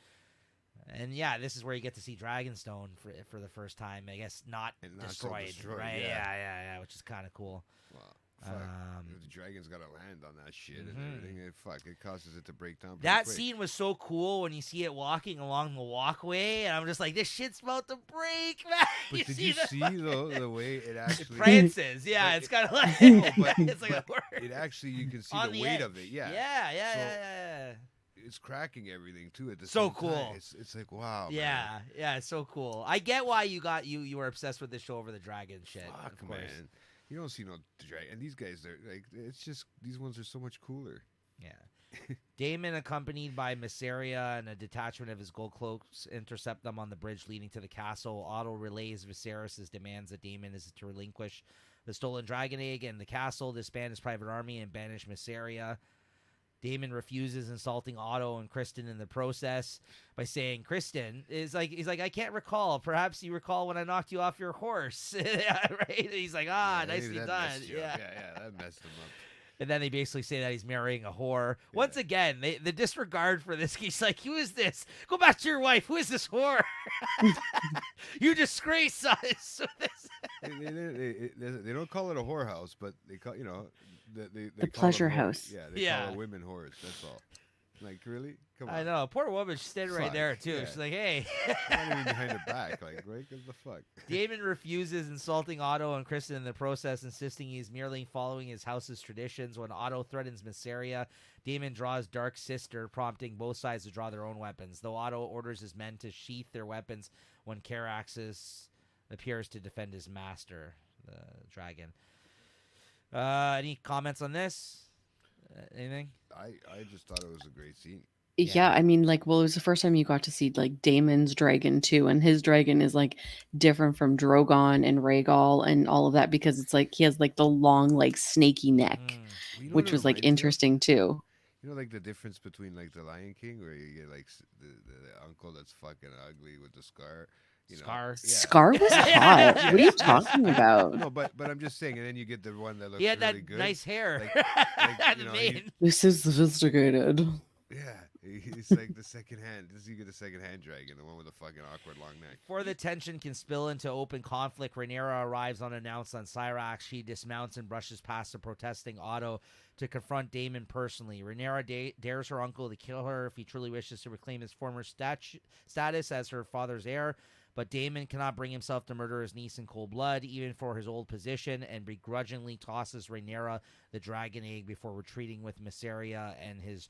And yeah, this is where you get to see Dragonstone for the first time. I guess not destroyed, right? Yeah, which is kind of cool.
Well, the dragon's got to land on that shit and everything. It causes it to break down.
That
quick.
Scene was so cool when you see it walking along the walkway, and I'm just like, this shit's about to break, man.
But did you see the way it actually
prances? Yeah, it's kind of like it's like a word.
It actually, you can see the weight
edge.
Of it. Yeah.
Yeah.
It's cracking everything too at the
so
same
cool.
Time. It's like wow.
Yeah,
man.
Yeah, it's so cool. I get why you were obsessed with this show over the dragon shit.
Fuck, man. You don't see no dragon, and these guys are like, it's just these ones are so much cooler.
Yeah. Daemon, accompanied by Mysaria and a detachment of his gold cloaks, intercept them on the bridge leading to the castle. Otto relays Viserys' demands that Daemon is to relinquish the stolen dragon egg and the castle, disband his private army, and banish Mysaria. Daemon refuses, insulting Otto and Kristen in the process by saying, "Kristen he's like, I can't recall. Perhaps you recall when I knocked you off your horse." Right? And he's like, nicely done.
Yeah, that messed him up.
And then they basically say that he's marrying a whore. Yeah. Once again, the disregard for this. He's like, who is this? Go back to your wife. Who is this whore? You disgrace us.
They don't call it a whorehouse, but they call, they
the pleasure house.
Yeah, they call it women whores. That's all. Like, really? Come on.
I know. Poor woman. She's standing right there, too. Yeah. She's like, hey.
Not even behind her back. Like, right? What the fuck?
Daemon refuses, insulting Otto and Kristen in the process, insisting he's merely following his house's traditions. When Otto threatens Mysaria, Daemon draws Dark Sister, prompting both sides to draw their own weapons, though Otto orders his men to sheath their weapons when Caraxes appears to defend his master, the dragon. Any comments on this? Anything?
I just thought it was a great scene.
Yeah, I mean, like, well, it was the first time you got to see like Daemon's dragon too, and his dragon is like different from Drogon and Rhaegal and all of that because it's like he has like the long, like snaky neck, which was like interesting too.
You know, like the difference between like the Lion King, where you get like the uncle that's fucking ugly with the scar.
Scar.
Yeah. Scar was hot. What are you talking about?
No, but I'm just saying, and then you get the one that looks
he had
really
that
good.
nice hair.
This is sophisticated.
Yeah, he's like the second hand. You get the second hand dragon, the one with the fucking awkward long neck.
Before the tension can spill into open conflict, Rhaenyra arrives unannounced on Syrax. She dismounts and brushes past the protesting Otto to confront Daemon personally. Rhaenyra dares her uncle to kill her if he truly wishes to reclaim his former status as her father's heir. But Daemon cannot bring himself to murder his niece in cold blood, even for his old position, and begrudgingly tosses Rhaenyra the dragon egg before retreating with Mysaria and his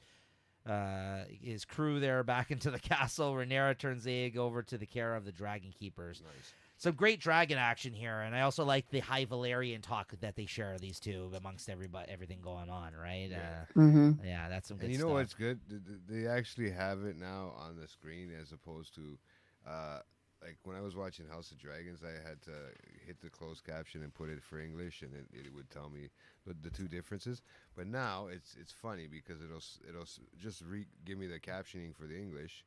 crew there back into the castle. Rhaenyra turns the egg over to the care of the dragon keepers.
Nice.
Some great dragon action here, and I also like the High Valyrian talk that they share, these two, amongst everything going on, right? Yeah, that's some good stuff.
And you know what's good? They actually have it now on the screen as opposed to... like when I was watching House of Dragons, I had to hit the closed caption and put it for English, and it would tell me the two differences. But now it's funny because it'll just give me the captioning for the English,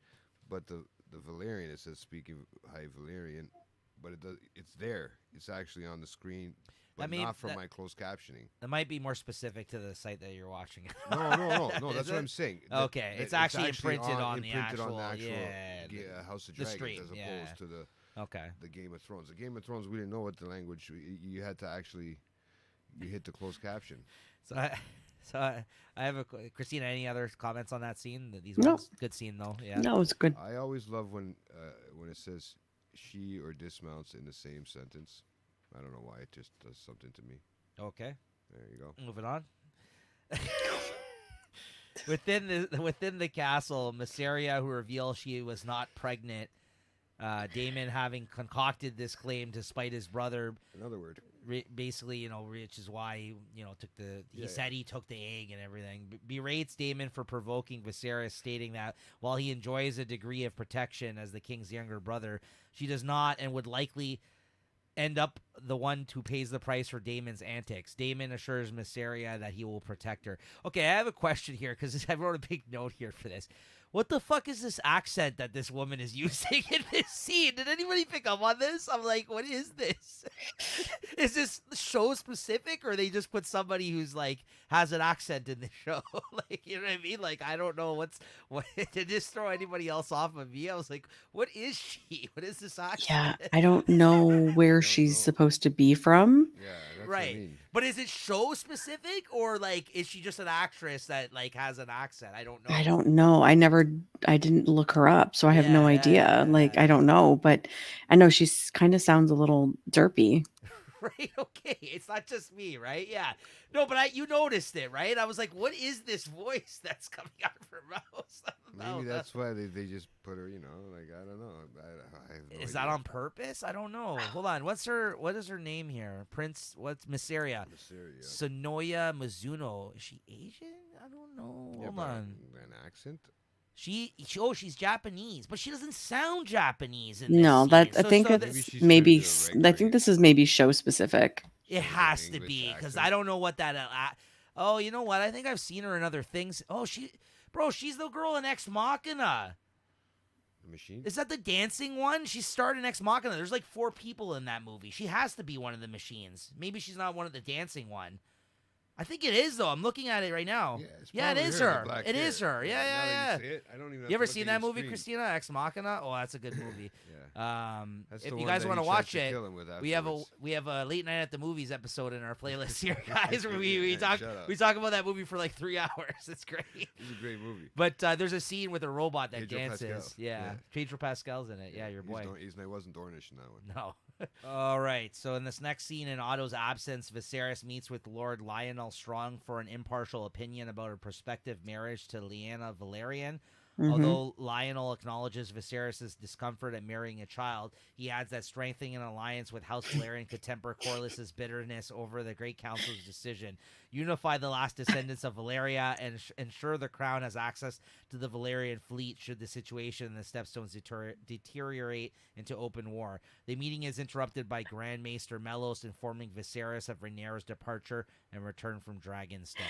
but the Valyrian, it says speaking High Valyrian, but it's there. It's actually on the screen. But not from my closed captioning.
That might be more specific to the site that you're watching.
No. That's what I'm saying.
Okay, it's actually imprinted on the actual
House of Dragons as opposed to the Game of Thrones. The Game of Thrones, we didn't know what the language. You had to actually hit the closed caption.
So I have Christina. Any other comments on that scene? These ones, good scene though. Yeah.
No, it's good.
I always love when it says she or dismounts in the same sentence. I don't know why, it just does something to me.
Okay.
There you go.
Moving on. Within the castle, Mysaria, who reveals she was not pregnant, Daemon having concocted this claim to spite his brother.
Another word.
Basically, which is why he said he took the egg and everything. Berates Daemon for provoking Viserys, stating that while he enjoys a degree of protection as the king's younger brother, she does not and would likely end up the one who pays the price for Daemon's antics. Daemon assures Mysaria that he will protect her. Okay, I have a question here because I wrote a big note here for this. What the fuck is this accent that this woman is using in this scene? Did anybody pick up on this? I'm like, what is this? Is this show specific, or they just put somebody who's like has an accent in the show? Like, you know what I mean? Like, I don't know what to just throw anybody else off of me. I was like, what is she? What is this accent?
Yeah, I don't know where she's supposed to be from.
Yeah, that's
right.
What I mean.
But is it show specific, or like is she just an actress that like has an accent? I don't know.
I don't know. I didn't look her up, so I have no idea. Like, I don't know, but I know she's kind of sounds a little derpy.
Right? Okay. It's not just me, right? Yeah. No, but you noticed it, right? I was like, what is this voice that's coming out of her mouth?
Maybe that's why they just put her, like, I don't know. I have no
Is
idea.
that on purpose? I don't know. Hold on. What is her name here? What's Mysaria? Sonoya Mizuno. Is she Asian? I don't know. Hold on.
An accent?
she's Japanese, but she doesn't sound Japanese in this
No,
scene.
that I
So
think
so
Maybe
it's
she's
maybe.
turned to a
I think
regular
this is maybe show specific.
it
Like an
has to
English
be because
accent.
I don't know what that. Oh, you know what? I think I've seen her in other things. Oh, she's the girl in Ex Machina.
The machine.
Is that the dancing one? She starred in Ex Machina. There's like 4 people in that movie. She has to be one of the machines. Maybe she's not one of the dancing one. I think it is though. I'm looking at it right now.
It's
Yeah, it
probably
is
the
her.
black
It
hair.
is her. Yeah,
now that
yeah.
You, say it, I don't even have
You ever
to look
seen
at
that
your
movie,
screen.
Christina? Ex Machina? Oh, that's a good movie.
Yeah. That's
If
the
you
one
guys
that
want
he
to
tried
watch
to
it,
kill him with
we have
afterwards.
a late night at the movies episode in our playlist here, guys. Where we
Yeah,
talk
shut up.
we talk about that movie for like 3 hours. It's great.
It's a great movie.
But there's a scene with a robot that
Pedro
dances.
Pascal.
Yeah.
Yeah.
Pedro Pascal's in it. Yeah, your boy.
He wasn't Dornish in that one.
No. All right. So in this next scene, in Otto's absence, Viserys meets with Lord Lionel Strong for an impartial opinion about a prospective marriage to Lyanna Valerian.
Mhm.
Although Lionel acknowledges Viserys' discomfort at marrying a child, he adds that strengthening an alliance with House Valerian could temper Corlys' bitterness over the Great Council's decision, unify the last descendants of Valeria, and ensure the crown has access to the Valerian fleet should the situation in the Stepstones deteriorate into open war. The meeting is interrupted by Grand Maester Mellos informing Viserys of Rhaenyra's departure and return from Dragonstone.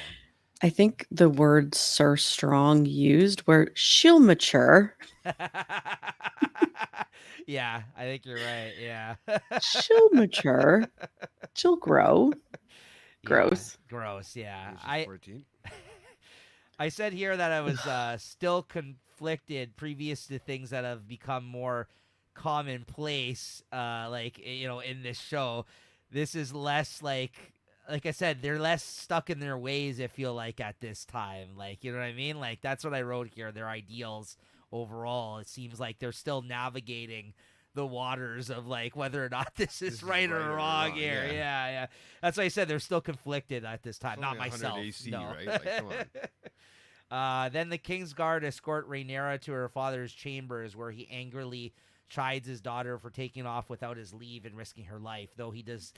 I think the word Sir Strong used where she'll mature.
Yeah, I think you're right. Yeah.
She'll mature. She'll grow. Gross.
Yeah, gross. Yeah.
She's 14.
I said here that I was still conflicted previous to things that have become more commonplace, in this show. This is less like I said, they're less stuck in their ways, I feel like, at this time. Like, you know what I mean? Like, that's what I wrote here, their ideals overall. It seems like they're still navigating the waters of, like, whether or not this is right or wrong here. Yeah. That's why I said they're still conflicted at this time.
It's
Not
only 100
myself.
AC,
no.
right? Like, come on.
Then the King's Guard escort Rhaenyra to her father's chambers, where he angrily chides his daughter for taking off without his leave and risking her life, though he does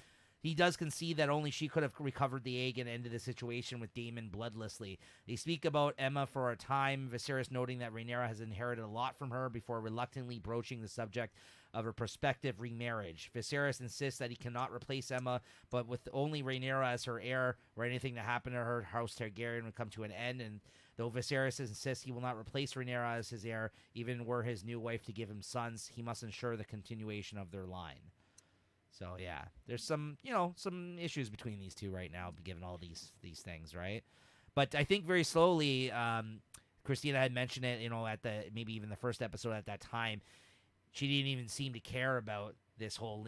concede that only she could have recovered the egg and ended the situation with Daemon bloodlessly. They speak about Emma for a time, Viserys noting that Rhaenyra has inherited a lot from her before reluctantly broaching the subject of her prospective remarriage. Viserys insists that he cannot replace Emma, but with only Rhaenyra as her heir, or anything that happened to her, House Targaryen would come to an end. And though Viserys insists he will not replace Rhaenyra as his heir, even were his new wife to give him sons, he must ensure the continuation of their line. So yeah, there's some issues between these two right now, given all these things, right? But I think very slowly, Christina had mentioned it, at maybe even the first episode at that time, she didn't even seem to care about this whole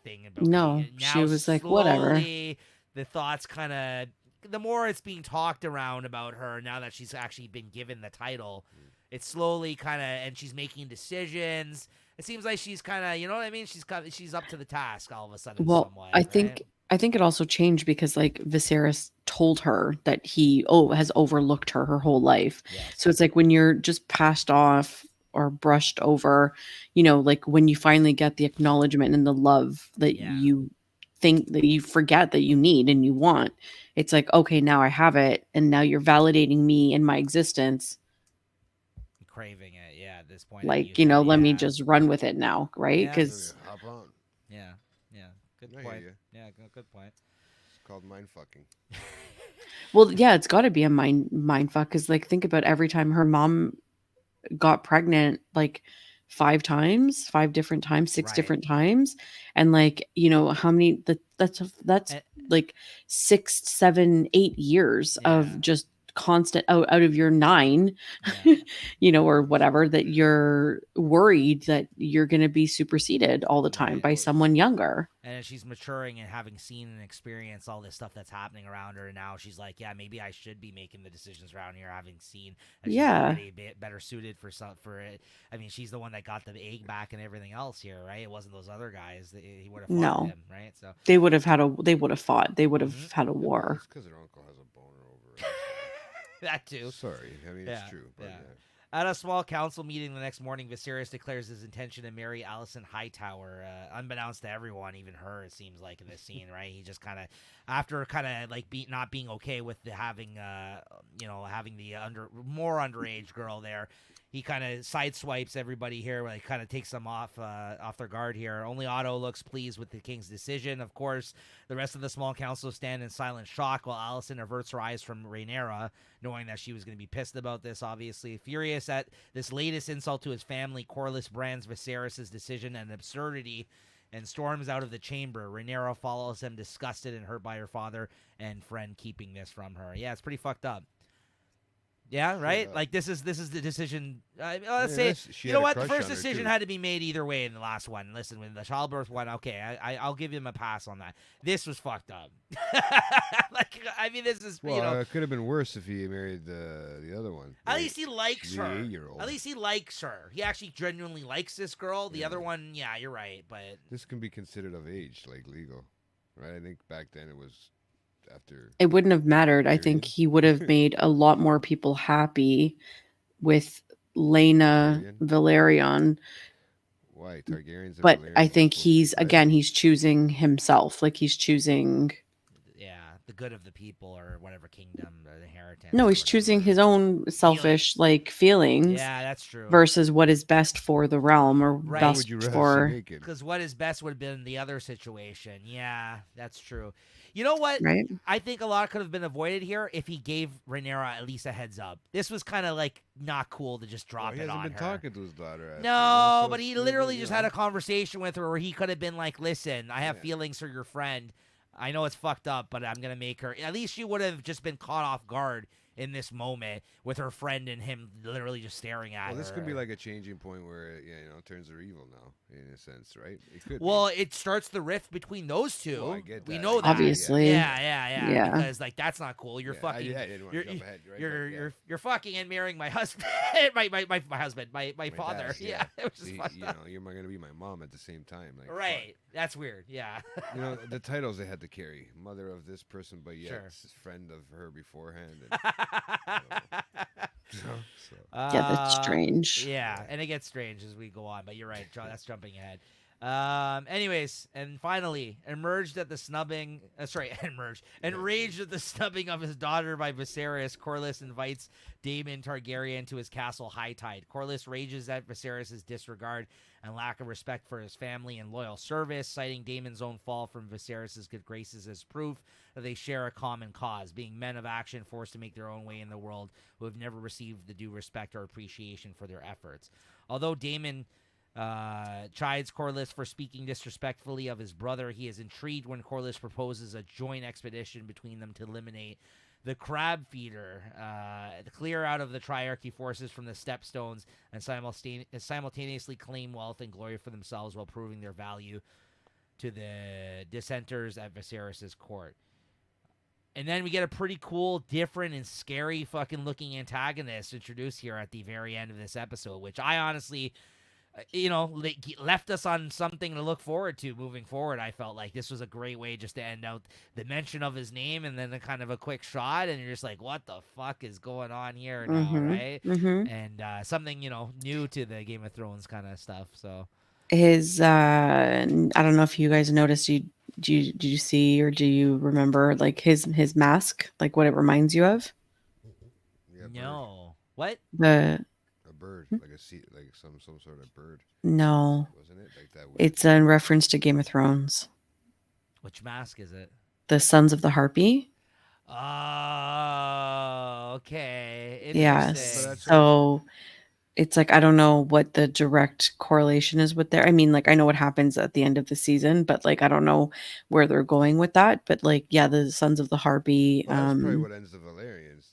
thing about.
No, she was like, whatever.
The thoughts kind of, the more it's being talked around about her now that she's actually been given the title, it's slowly kind of, and she's making decisions. It seems like she's kind of, you know what I mean? She's up to the task all of a sudden.
Well,
somewhat,
I think it also changed because like Viserys told her that he has overlooked her whole life.
Yes.
So it's like when you're just passed off or brushed over, like when you finally get the acknowledgement and the love that you think that you forget that you need and you want, it's like, okay, now I have it, and now you're validating me and my existence.
Craving it, at this point.
Like, let me just run with it now, right? Because
hop on.
Yeah. Good point. Yeah, good point.
It's called mind fucking.
Well, yeah, it's got to be a mind fuck. Because like, think about every time her mom got pregnant, like 5 different times, 6 different times, and like, how many? That's like 6, 7, 8 years of just constant out of your 9 or whatever, that you're worried that you're going to be superseded all the time by someone younger.
And as she's maturing and having seen and experienced all this stuff that's happening around her, and now she's like, maybe I should be making the decisions around here, having seen that she's already better suited for it. I mean, she's the one that got the egg back and everything else here, right? It wasn't those other guys that he would have fought him, right? So
they would have fought. They would have had a war.
It's because her uncle has a boner over it.
That too.
Sorry, I mean, it's true. But
At a small council meeting the next morning, Viserys declares his intention to marry Alicent Hightower, unbeknownst to everyone, even her, it seems like, in this scene, right? He just kind of, after kind of like not being okay with having the more underage girl there, he kind of sideswipes everybody here, like kind of takes them off their guard here. Only Otto looks pleased with the king's decision. Of course, the rest of the small council stand in silent shock while Alicent averts her eyes from Rhaenyra, knowing that she was going to be pissed about this, obviously. Furious at this latest insult to his family, Corlys brands Viserys' decision an absurdity and storms out of the chamber. Rhaenyra follows him, disgusted and hurt by her father and friend keeping this from her. Yeah, it's pretty fucked up. Yeah, right. Like this is the decision. Let's say you know what, the first decision had to be made either way in the last one. Listen, with the childbirth one, okay, I'll give him a pass on that. This was fucked up. Like, I mean, this is
it could have been worse if he married the other one.
At least he likes her.
8-year-old.
At least he likes her. He actually genuinely likes this girl. The other one, yeah, you're right, but
this can be considered of age, like legal, right? I think back then it was. After
it wouldn't have mattered. I think he would have made a lot more people happy with Laena Velaryon.
Why Targaryens?
But I think he's choosing himself. Like he's choosing.
Yeah, the good of the people or whatever kingdom or inheritance.
No, he's choosing his own selfish feelings.
Yeah, that's true.
Versus what is best for the realm or best for.
Because what is best would have been the other situation. Yeah, that's true. You know what?
Right.
I think a lot could have been avoided here if he gave Rhaenyra at least a heads up. This was kind of like not cool to just drop it on her.
He hasn't been talking to his daughter.
No, but he literally just had a conversation with her where he could have been like, listen, I have feelings for your friend. I know it's fucked up, but I'm going to make her. At least she would have just been caught off guard in this moment with her friend and him literally just staring at her.
Well, this could be like a changing point where it turns her evil now, in a sense, right? It could.
Well, it starts the rift between those two.
Well, I get that.
We know that.
Obviously.
Yeah. Because like that's not cool. You're fucking.
I didn't want to jump ahead, right?
You're fucking and marrying my husband, my husband, my father.
Dad,
yeah. It was just
you're going to be my mom at the same time. Like,
right.
Fuck.
That's weird. Yeah.
The titles they had to carry: mother of this person, but friend of her beforehand.
Yeah, that's strange.
Yeah, and it gets strange as we go on, but you're right, John. That's jumping ahead. Anyways, and finally, enraged at the snubbing of his daughter by Viserys, Corlys invites Daemon Targaryen to his castle Hightide. Corlys rages at Viserys' disregard and lack of respect for his family and loyal service, citing Daemon's own fall from Viserys' good graces as proof that they share a common cause, being men of action forced to make their own way in the world who have never received the due respect or appreciation for their efforts. Although Daemon chides Corlys for speaking disrespectfully of his brother, he is intrigued when Corlys proposes a joint expedition between them to eliminate the Crab Feeder, clear out of the Triarchy forces from the Stepstones, and simultaneously claim wealth and glory for themselves while proving their value to the dissenters at Viserys' court. And then we get a pretty cool, different, and scary fucking looking antagonist introduced here at the very end of this episode, which I honestly, left us on something to look forward to moving forward. I felt like this was a great way just to end out the mention of his name and then a kind of a quick shot, and you're just like, what the fuck is going on here now, right?
Mm-hmm.
And something, new to the Game of Thrones kind of stuff, so.
His, I don't know if you guys noticed, did you see or do you remember like his mask, like what it reminds you of?
Yeah,
no. What?
A bird, like some sort of bird.
No.
Wasn't it like that?
It's in reference to Game of Thrones.
Which mask is it?
The Sons of the Harpy.
Oh, okay.
Yes. So it's like, I don't know what the direct correlation is with there. I mean, like, I know what happens at the end of the season, but like, I don't know where they're going with that. But like, yeah, the Sons of the Harpy.
Well, that's probably what ends the Valerians.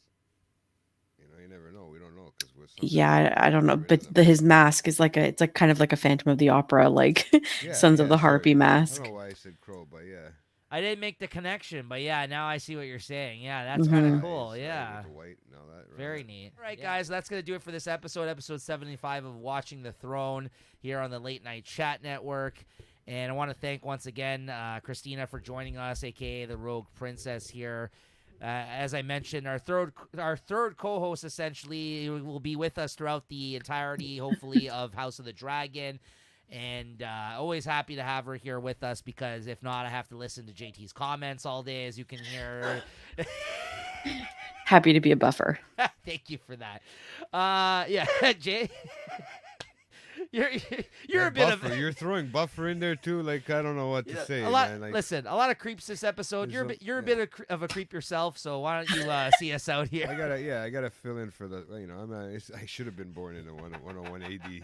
You never know. We don't know
yeah, I don't know. But his mask is it's like kind of like a Phantom of the Opera, like Sons of the Harpy mask.
I don't know why I said crow, but yeah.
I didn't make the connection, but yeah, now I see what you're saying. Yeah, that's kind of cool. Yeah.
White and all that, right?
Very neat. All right, guys, that's going to do it for this episode 75 of Watching the Throne here on the Late Night Chat Network. And I want to thank once again Christina for joining us, a.k.a. the Rogue Princess here. As I mentioned, our third co-host essentially will be with us throughout the entirety, hopefully, of House of the Dragon. And always happy to have her here with us, because if not, I have to listen to JT's comments all day, as you can hear.
Happy to be a buffer.
Thank you for that. Yeah, Jay. You're a bit
buffer.
of
You're throwing buffer in there too. Like, I don't know what to say.
a lot.
Man. Like,
Listen, a lot of creeps this episode. You're a bit of a creep yourself. So why don't you see us out here?
I gotta fill in for the. I should have been born in a 101 AD.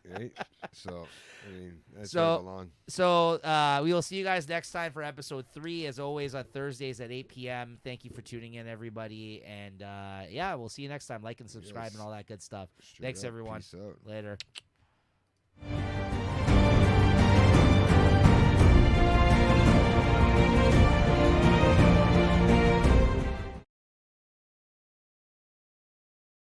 Right? So, I mean, that's where I belong.
So we will see you guys next time for episode 3, as always, on Thursdays at 8 p.m. Thank you for tuning in, everybody. And, yeah, we'll see you next time. Like and subscribe and all that good stuff. Thanks, everyone.
Peace out.
Later.